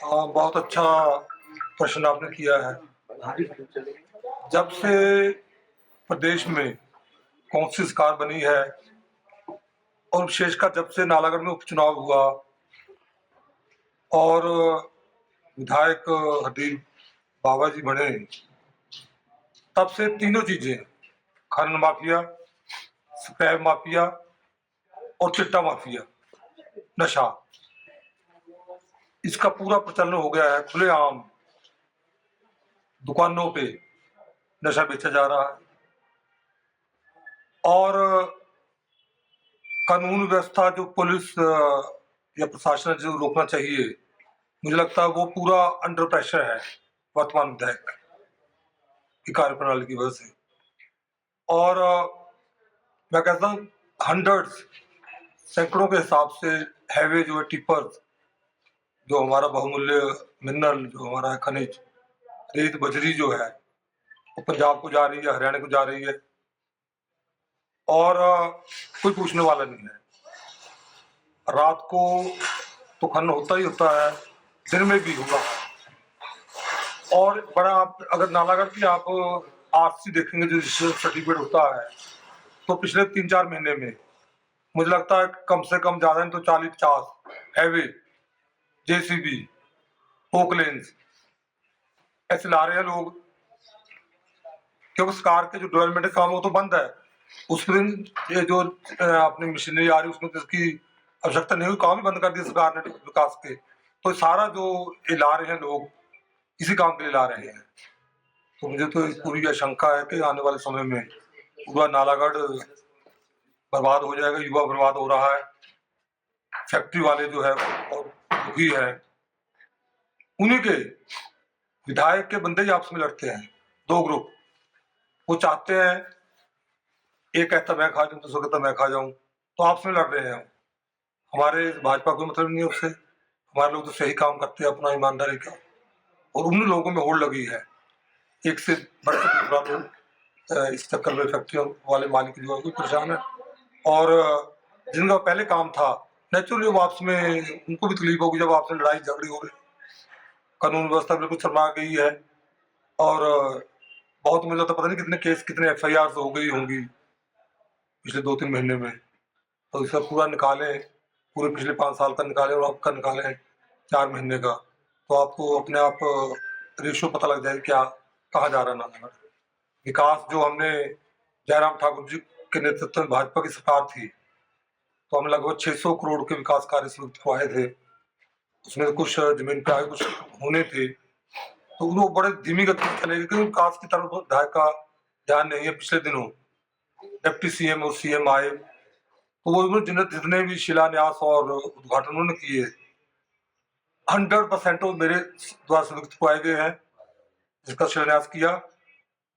बहुत अच्छा प्रश्न आपने किया है। जब से प्रदेश में कौन सी सरकार बनी है और विशेषकर जब से नालागढ़ में उपचुनाव हुआ और विधायक हरदीप बाबा जी बने, तब से तीनों चीजें, खनन माफिया, स्क्रैप माफिया और चिट्टा माफिया, नशा, इसका पूरा प्रचलन हो गया है। खुलेआम दुकानों पे नशा बेचा जा रहा है और कानून व्यवस्था जो पुलिस या प्रशासन जो रोकना चाहिए, मुझे लगता है वो पूरा अंडर प्रेशर है वर्तमान विधायक की कार्यप्रणाली की वजह से। और मैं कहता हूँ हंड्रेड्स, सैकड़ों के हिसाब से हैवे जो है टिपर, जो हमारा बहुमूल्य मिनरल, जो हमारा खनिज रेत बजरी जो है, वो पंजाब को जा रही है, हरियाणा को जा रही है और कोई पूछने वाला नहीं है। रात को तो खनन होता ही होता है, दिन में भी होगा। और बड़ा आप अगर नालागढ़ की आप आरसी देखेंगे, जो सर्टिफिकेट होता है, तो पिछले 3-4 महीने में मुझे लगता है कम से कम ज्यादा नहीं तो 40-50 हैवे, जेसीबी, पोकलेंस ऐसे ला रहे हैं लोग। क्योंकि सरकार के जो डेवलपमेंट काम वो तो बंद है, उसमें ये जो अपनी मशीनरी आ रही है उसमें तो इसकी आवश्यकता नहीं हुई, काम ही बंद कर दिया सरकार ने विकास के। तो सारा जो ये ला रहे हैं लोग, इसी काम के लिए ला रहे हैं। तो मुझे तो पूरी आशंका है कि आने वाले समय में पूरा नालागढ़ बर्बाद हो जाएगा, युवा बर्बाद हो रहा है, फैक्ट्री वाले जो है और दुखी है, उन्हीं के विधायक के बंदे ही आपस में लड़ते हैं। दो ग्रुप, वो चाहते हैं, एक कहता मैं खा जाऊं, दूसरा कहता मैं खा जाऊं, तो आपस में लड़ रहे हैं। हमारे भाजपा को मतलब नहीं है उससे, हमारे लोग तो सही काम करते हैं अपना ईमानदारी का, और उन लोगों में होड़ लगी है, एक से बढ़कर दूसरा लोग इस चक्कर में फैक्ट्रियों वाले मालिक जो है वो परेशान है। और जिनका पहले काम था, नेचुरली वो आपस में उनको भी तकलीफ होगी जब आपस में लड़ाई झगड़ी हो रही, कानून व्यवस्था बिल्कुल शर्मा गई है। और बहुत मुझे तो पता नहीं कितने केस, कितने FIR हो गई होंगी पिछले 2-3 महीने में। तो इसका पूरा निकालें, पूरे पिछले 5 साल का निकालें और आपका निकालें 4 महीने का, तो आपको अपने आप रेशो पता लग जाए क्या कहाँ जा रहा है नालागढ़। विकास जो हमने जयराम ठाकुर जी के नेतृत्व में भाजपा की सरकार थी, तो हमने लगभग 600 करोड़ के विकास कार्य शुरू करवाए थे। उसमें कुछ जमीन पे आए, कुछ होने थे, तो वो बड़े धीमी गति से चलेगी क्योंकि विकास की तरफ विधायक का ध्यान नहीं है। पिछले दिनों डिप्टी CM और CM आए, तो वो जितने भी शिलान्यास और उद्घाटन उन्होंने किए, 100% वो मेरे द्वारा संयुक्त पाए गए हैं। जिसका शिलान्यास किया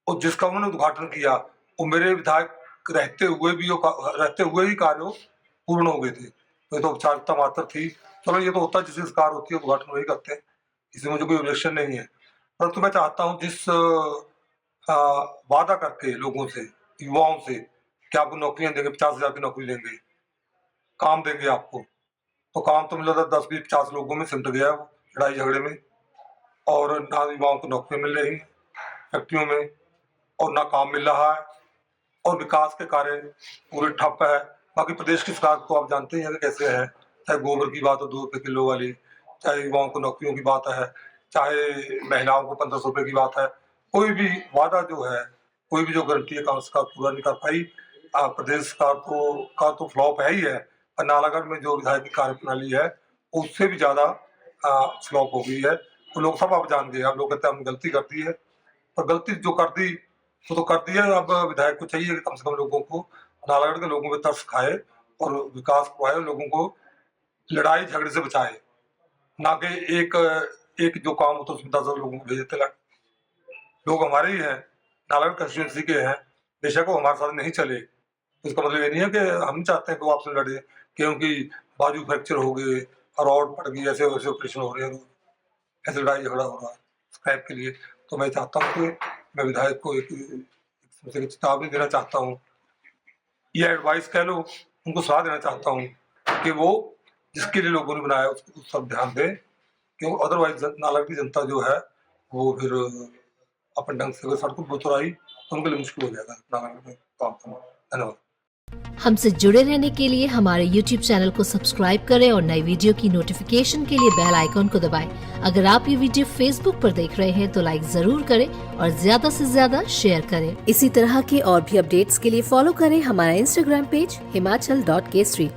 और जिसका उन्होंने उद्घाटन किया, वो मेरे विधायक रहते हुए ही कार्य पूर्ण हो गए थे। तो ये तो औपचारिकता मात्र थी। चलो ये तो होता है, जिसकी सरकार होती है उद्घाटन वही करते हैं, इसमें मुझे कोई ऑब्जेक्शन नहीं है। परंतु मैं चाहता हूँ जिस वादा करके लोगों से, युवाओं से कि आपको नौकरियां देंगे, 50,000 की नौकरी देंगे, काम देंगे आपको, तो काम तो मिला था 10-20-50 लोगों में सिमट गया वो लड़ाई झगड़े में। और ना युवाओं को नौकरी मिल रही फैक्ट्रियों में, और ना काम मिल रहा है, और विकास के कार्य पूरे ठप है। बाकी प्रदेश की सरकार तो आप जानते ही हैं कि कैसे है, चाहे गोबर की बात हो 2 रुपये किलो वाली, चाहे युवाओं को नौकरियों की बात है, चाहे महिलाओं को 1500 रुपये की बात है, कोई भी वादा जो है, कोई भी जो गारंटी है काम सरकार पूरा नहीं कर पाई। प्रदेश सरकार तो फ्लॉप है ही है, और नालागढ़ में जो विधायक की कार्यप्रणाली है उससे भी ज्यादा फ्लॉप हो गई है। तो लोग सब अब जान गए, अब लोग कहते हैं हमने गलती कर दी है, और गलती जो कर दी वो तो कर दिया। अब विधायक को चाहिए कि कम से कम लोगों को, नालागढ़ के लोगों में तरस खाए और विकास करवाए, लोगों को लड़ाई झगड़े से बचाए, ना कि एक एक जो काम होता है उसमें 10 लोगों को भेज देते लड़। लोग हमारे ही हैं, नालागढ़ कंस्टिट्यूंसी के हैं, बेशक वो हमारे साथ नहीं चले, तो इसका मतलब ये नहीं है कि हम चाहते हैं कि वो आपसे लड़े, क्योंकि बाजू फ्रैक्चर हो गए, रॉड पड़ गई, ऐसे वैसे ऑपरेशन हो रहे हैं, ऐसे लड़ाई झगड़ा हो रहा है स्क्रैप के लिए। तो मैं चाहता हूँ कि मैं विधायक को एक चेतावनी देना चाहता हूँ, ये एडवाइस कह लो, उनको सलाह देना चाहता हूँ कि वो जिसके लिए लोगों ने बनाया उस सब ध्यान दें क्योंकि अदरवाइज नालागढ़ की जनता जो है वो फिर अपने ढंग से अगर सड़कों पर उतर आई तो उनके लिए मुश्किल हो जाएगा नालागढ़ में काम करना। धन्यवाद। हमसे जुड़े रहने के लिए हमारे YouTube चैनल को सब्सक्राइब करें और नई वीडियो की नोटिफिकेशन के लिए बेल आइकॉन को दबाएं। अगर आप ये वीडियो Facebook पर देख रहे हैं तो लाइक जरूर करें और ज्यादा से ज्यादा शेयर करें। इसी तरह के और भी अपडेट्स के लिए फॉलो करें हमारा Instagram पेज himachal.kesri।